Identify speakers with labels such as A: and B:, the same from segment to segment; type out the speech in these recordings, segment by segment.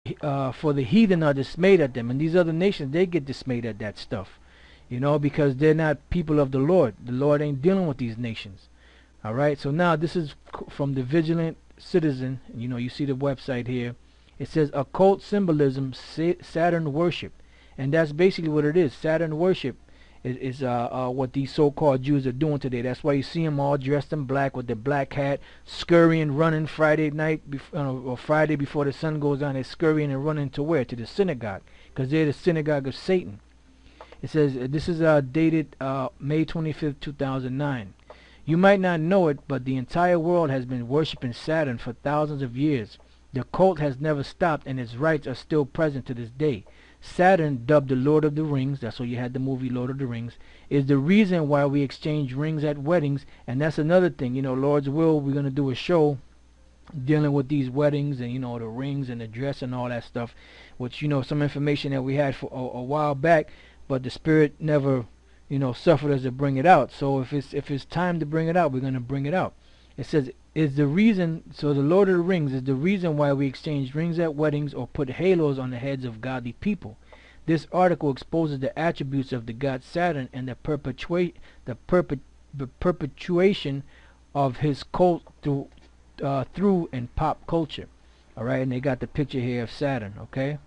A: for the heathen are dismayed at them, and these other nations, they get dismayed at that stuff, because they're not people of the Lord. The Lord ain't dealing with these nations. All right. So now this is from the Vigilant Citizen. You see the website here. It says occult symbolism, Saturn worship, and that's basically what it is. Saturn worship is what these so-called Jews are doing today. That's why you see them all dressed in black with the black hat, scurrying, running Friday night or Friday before the sun goes down. They're scurrying and running to where? To the synagogue, because they're the synagogue of Satan. It says this is dated May 25th, 2009. You might not know it, but the entire world has been worshiping Saturn for thousands of years. The cult has never stopped, and its rites are still present to this day. Saturn, dubbed the Lord of the Rings, that's why you had the movie Lord of the Rings, is the reason why we exchange rings at weddings. And that's another thing, Lord's will, we're going to do a show dealing with these weddings and, the rings and the dress and all that stuff, which, some information that we had for a while back, but the Spirit never, suffered us to bring it out. So if it's time to bring it out, we're going to bring it out. It says, is the reason, so the Lord of the Rings is the reason why we exchange rings at weddings or put halos on the heads of godly people. This article exposes the attributes of the god Saturn and the perpetuation of his cult through in pop culture. Alright, and they got the picture here of Saturn, okay?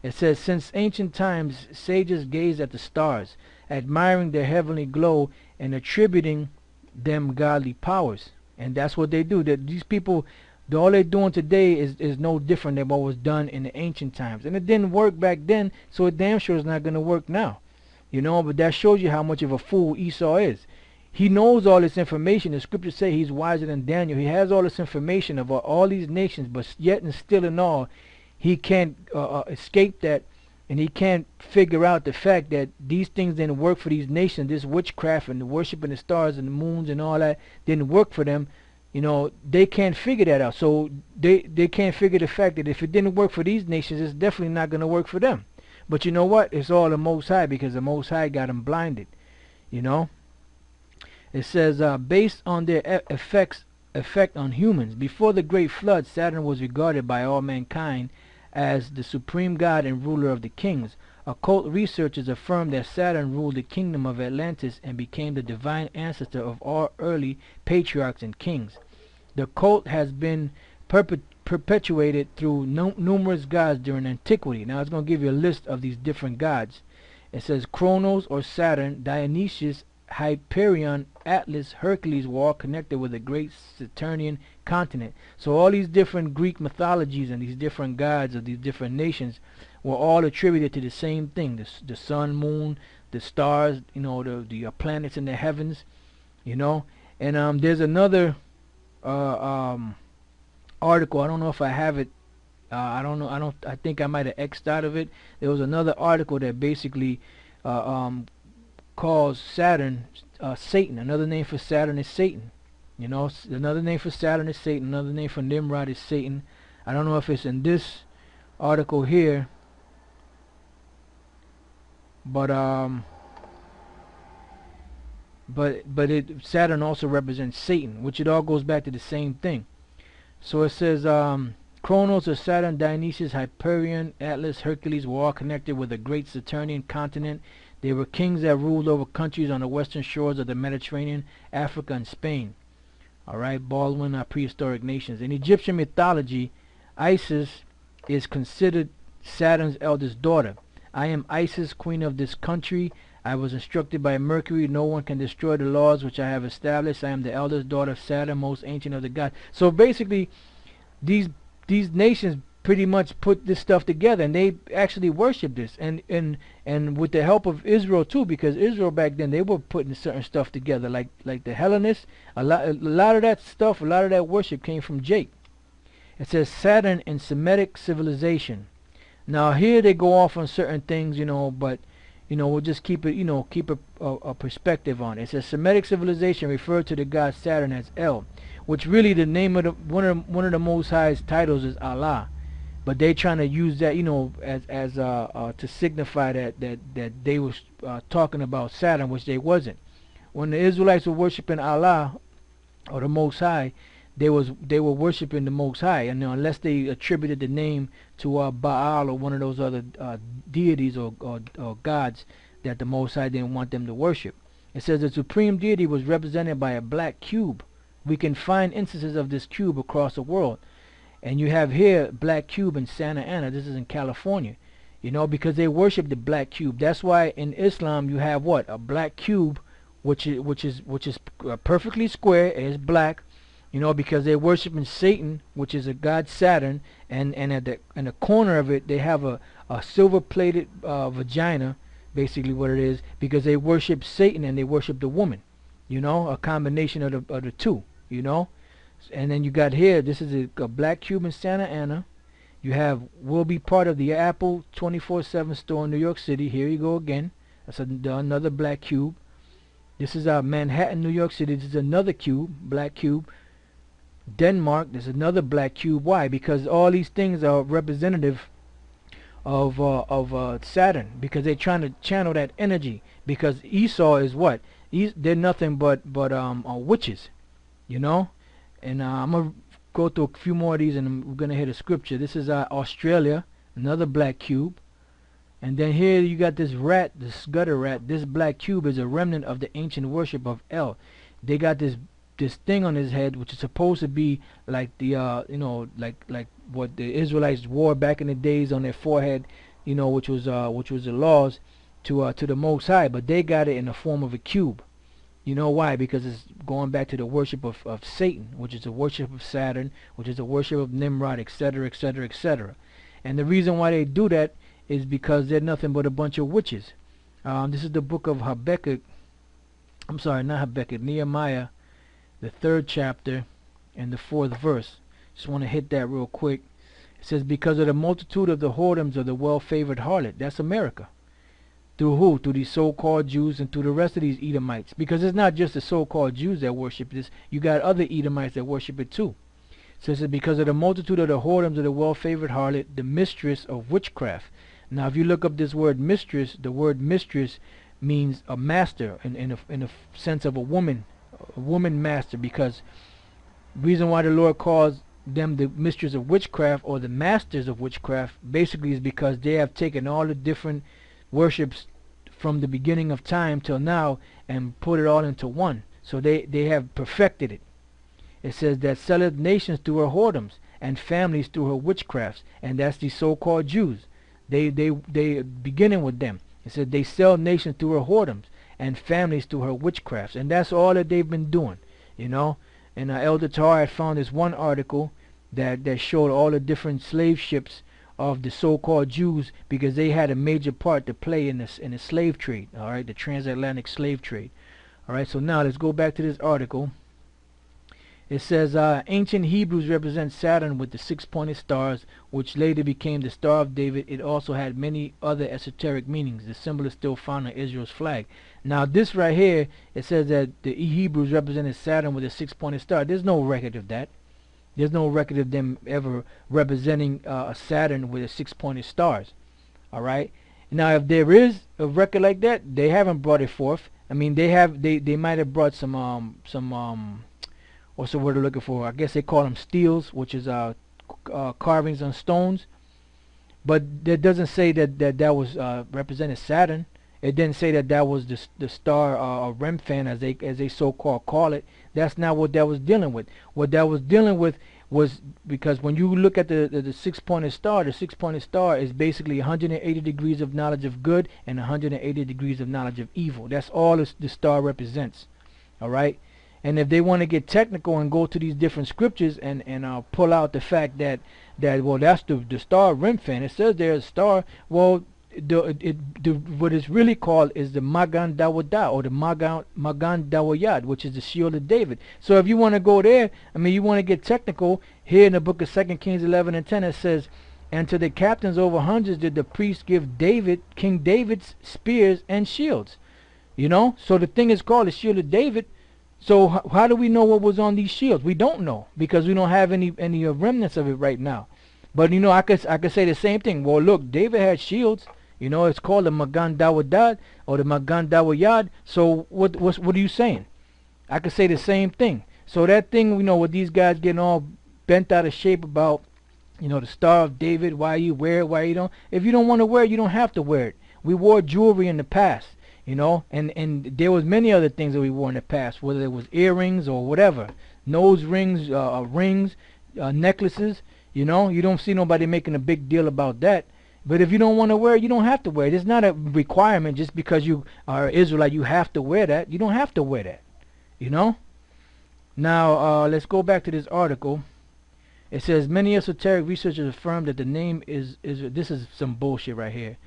A: It says, since ancient times, sages gazed at the stars, admiring their heavenly glow and attributing them godly powers. And that's what they do. That these people, all they're doing today is no different than what was done in the ancient times. And it didn't work back then, so it damn sure is not going to work now. But that shows you how much of a fool Esau is. He knows all this information. The scriptures say he's wiser than Daniel. He has all this information about all these nations, but yet and still in all, he can't escape that, and he can't figure out the fact that these things didn't work for these nations. This witchcraft and the worshiping the stars and the moons and all that didn't work for them. They can't figure that out. So they can't figure the fact that if it didn't work for these nations, it's definitely not going to work for them. But you know what? It's all the Most High, because the Most High got them blinded. It says, based on their effect on humans, before the Great Flood, Saturn was regarded by all mankind as the supreme god and ruler of the kings. Occult researchers affirm that Saturn ruled the kingdom of Atlantis and became the divine ancestor of all early patriarchs and kings. The cult has been perpetuated through numerous gods during antiquity. Now it's going to give you a list of these different gods. It says Kronos or Saturn, Dionysius, Hyperion, Atlas, Hercules were all connected with the great Saturnian continent. So all these different Greek mythologies and these different gods of these different nations were all attributed to the same thing: the sun, moon, the stars, the planets in the heavens, And there's another article. I don't know if I have it. I don't know. I think I might have X'd out of it. There was another article that basically calls Saturn Satan. Another name for Saturn is Satan. Another name for Saturn is Satan. Another name for Nimrod is Satan. I don't know if it's in this article here, but Saturn also represents Satan, which it all goes back to the same thing. So it says Kronos or Saturn, Dionysius, Hyperion, Atlas, Hercules were all connected with the great Saturnian continent. They were kings that ruled over countries on the western shores of the Mediterranean, Africa, and Spain. Alright, Baldwin, prehistoric nations. In Egyptian mythology, Isis is considered Saturn's eldest daughter. I am Isis, queen of this country. I was instructed by Mercury, no one can destroy the laws which I have established. I am the eldest daughter of Saturn, most ancient of the gods. So basically, these nations pretty much put this stuff together, and they actually worship this, and with the help of Israel too, because Israel back then, they were putting certain stuff together, like the Hellenists. A lot of that stuff, a lot of that worship came from Jake. It says Saturn in Semitic civilization. Now here they go off on certain things, but we'll just keep it, keep a perspective on it. It says Semitic civilization referred to the god Saturn as El, which really the name of one of the Most High's titles is Allah. But they trying to use that, as to signify that they was talking about Saturn, which they wasn't. When the Israelites were worshiping Allah or the Most High, they were worshiping the Most High, and unless they attributed the name to Baal or one of those other deities or gods that the Most High didn't want them to worship. It says the supreme deity was represented by a black cube. We can find instances of this cube across the world, and you have here black cube in Santa Ana. This is in California, because they worship the black cube. That's why in Islam you have what, a black cube, which is perfectly square. It's black, because they're worshiping Satan, which is a god Saturn, and at in the corner of it they have a silver-plated vagina, basically what it is, because they worship Satan and they worship the woman, a combination of the two, And then you got here, this is a black cube in Santa Ana. You have, will be part of the Apple 24/7 store in New York City. Here you go again. That's another black cube. This is Manhattan, New York City. This is another cube, black cube. Denmark, there's another black cube. Why? Because all these things are representative of Saturn, because they're trying to channel that energy. Because Esau is what? They're nothing but witches, And I'm gonna go through a few more of these, and we're gonna hit a scripture. This is Australia, another black cube. And then here you got this rat, this gutter rat. This black cube is a remnant of the ancient worship of El. They got this thing on his head, which is supposed to be like the like what the Israelites wore back in the days on their forehead, which was the laws to the Most High. But they got it in the form of a cube. Why? Because it's going back to the worship of Satan, which is the worship of Saturn, which is the worship of Nimrod, etc., etc., etc. And the reason why they do that is because they're nothing but a bunch of witches. This is the book of Habakkuk. I'm sorry, not Habakkuk, Nehemiah, the 3rd chapter and the 4th verse. Just want to hit that real quick. It says, because of the multitude of the whoredoms of the well-favored harlot. That's America. Through who? Through these so-called Jews and through the rest of these Edomites. Because it's not just the so-called Jews that worship this. You got other Edomites that worship it too. So it says, because of the multitude of the whoredoms of the well-favored harlot, the mistress of witchcraft. Now if you look up this word mistress, the word mistress means a master in a sense of a woman master. Because reason why the Lord calls them the mistress of witchcraft or the masters of witchcraft basically is because they have taken all the different worships from the beginning of time till now and put it all into one. So they have perfected it. It says that selleth nations through her whoredoms and families through her witchcrafts, and that's the so-called Jews. They beginning with them. It said they sell nations through her whoredoms and families through her witchcrafts, and that's all that they've been doing, And Elder Tar had found this one article that showed all the different slave ships of the so-called Jews, because they had a major part to play in the slave trade, all right, the transatlantic slave trade. All right, so now let's go back to this article. It says ancient Hebrews represent Saturn with the 6-pointed stars, which later became the Star of David. It also had many other esoteric meanings. The symbol is still found on Israel's flag. Now this right here, it says that the Hebrews represented Saturn with a 6-pointed star. There's no record of that. There's no record of them ever representing a Saturn with a 6-pointed stars. All right. Now, if there is a record like that, they haven't brought it forth. I mean, they might have brought some what's the word they're looking for? I guess they call them steels, which is carvings on stones. But that doesn't say that was represented Saturn. It didn't say that was the star Remphan, as they so-called call it. That's not what that was dealing with. What that was dealing with was, because when you look at the 6-pointed star, the 6-pointed star is basically 180 degrees of knowledge of good and 180 degrees of knowledge of evil. That's all the star represents. All right. And if they want to get technical and go to these different scriptures and pull out the fact that well, that's the star Remphan. It says there's a star. Well, what it's really called is the Magan Dawada, or the Magan Dawayad, which is the shield of David. So if you want to go there, I mean, you want to get technical, here in the book of 2 Kings 11 and 10, it says, and to the captains over hundreds did the priests give King David's spears and shields. So the thing is called the shield of David. So how do we know what was on these shields? We don't know, because we don't have any remnants of it right now. But I could say the same thing. Well, look, David had shields. It's called the Magan Dawadad or the Magan Dawayad. So what are you saying? I could say the same thing. So that thing, with these guys getting all bent out of shape about, the Star of David, why you wear it, why you don't. If you don't want to wear it, you don't have to wear it. We wore jewelry in the past, and there was many other things that we wore in the past, whether it was earrings or whatever, nose rings, rings, necklaces. You don't see nobody making a big deal about that. But if you don't want to wear it, you don't have to wear it. It's not a requirement just because you are Israelite. You have to wear that. You don't have to wear that. Now let's go back to this article. It says many esoteric researchers affirm that the name is this is some bullshit right here.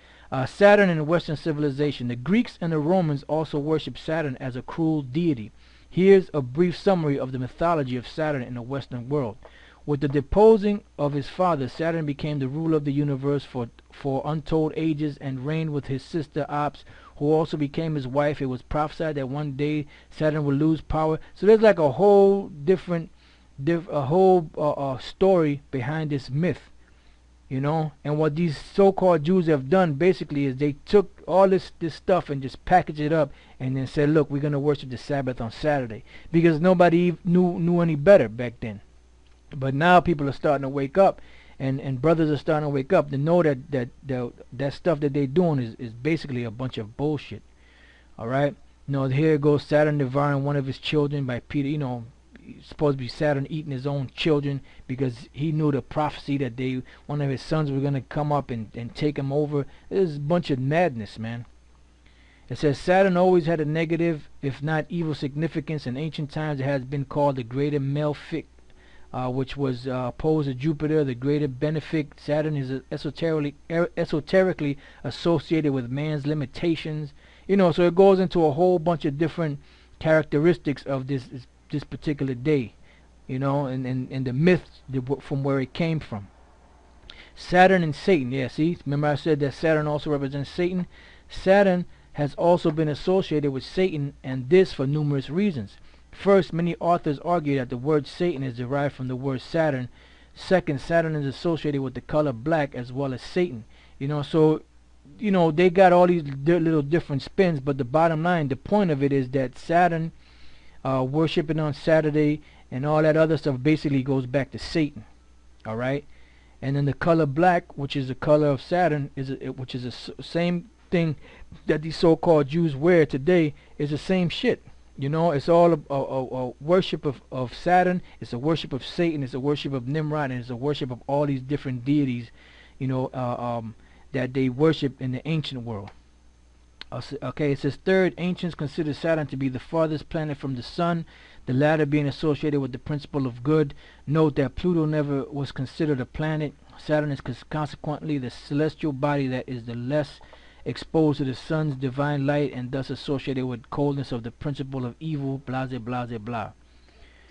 A: Saturn in Western civilization. The Greeks and the Romans also worshipped Saturn as a cruel deity. Here's a brief summary of the mythology of Saturn in the Western world. With the deposing of his father, Saturn became the ruler of the universe for untold ages and reigned with his sister Ops, who also became his wife. It was prophesied that one day Saturn would lose power. So there's like a whole different story behind this myth, and what these so-called Jews have done basically is they took all this stuff and just packaged it up and then said, look, we're going to worship the Sabbath on Saturday, because nobody knew any better back then. But now people are starting to wake up, and brothers are starting to wake up to know that stuff that they're doing is basically a bunch of bullshit. All right, here goes Saturn devouring one of his children by Peter. It's supposed to be Saturn eating his own children because he knew the prophecy that one of his sons were going to come up and take him over. This is a bunch of madness, man. It says Saturn always had a negative, if not evil, significance. In ancient times, it has been called the greater malefic, which was opposed to Jupiter, the greater benefic. Saturn is esoterically associated with man's limitations. So it goes into a whole bunch of different characteristics of this particular day, and the myths from where it came from. Saturn and Satan. Yeah, see, remember I said that Saturn also represents Satan. Saturn has also been associated with Satan, and this for numerous reasons. First, many authors argue that the word Satan is derived from the word Saturn. Second, Saturn is associated with the color black as well as Satan. So they got all these little different spins, but the bottom line, the point of it is that Saturn worshiping on Saturday and all that other stuff basically goes back to Satan. All right, and then the color black, which is the color of Saturn, which is the same thing that these so-called Jews wear today, is the same shit. It's all a worship of Saturn. It's a worship of Satan. It's a worship of Nimrod, and it's a worship of all these different deities, that they worship in the ancient world. Okay, it says third, ancients considered Saturn to be the farthest planet from the sun, the latter being associated with the principle of good. Note that Pluto never was considered a planet. Saturn is consequently the celestial body that is the less exposed to the sun's divine light and thus associated with coldness of the principle of evil, blah blah blah blah.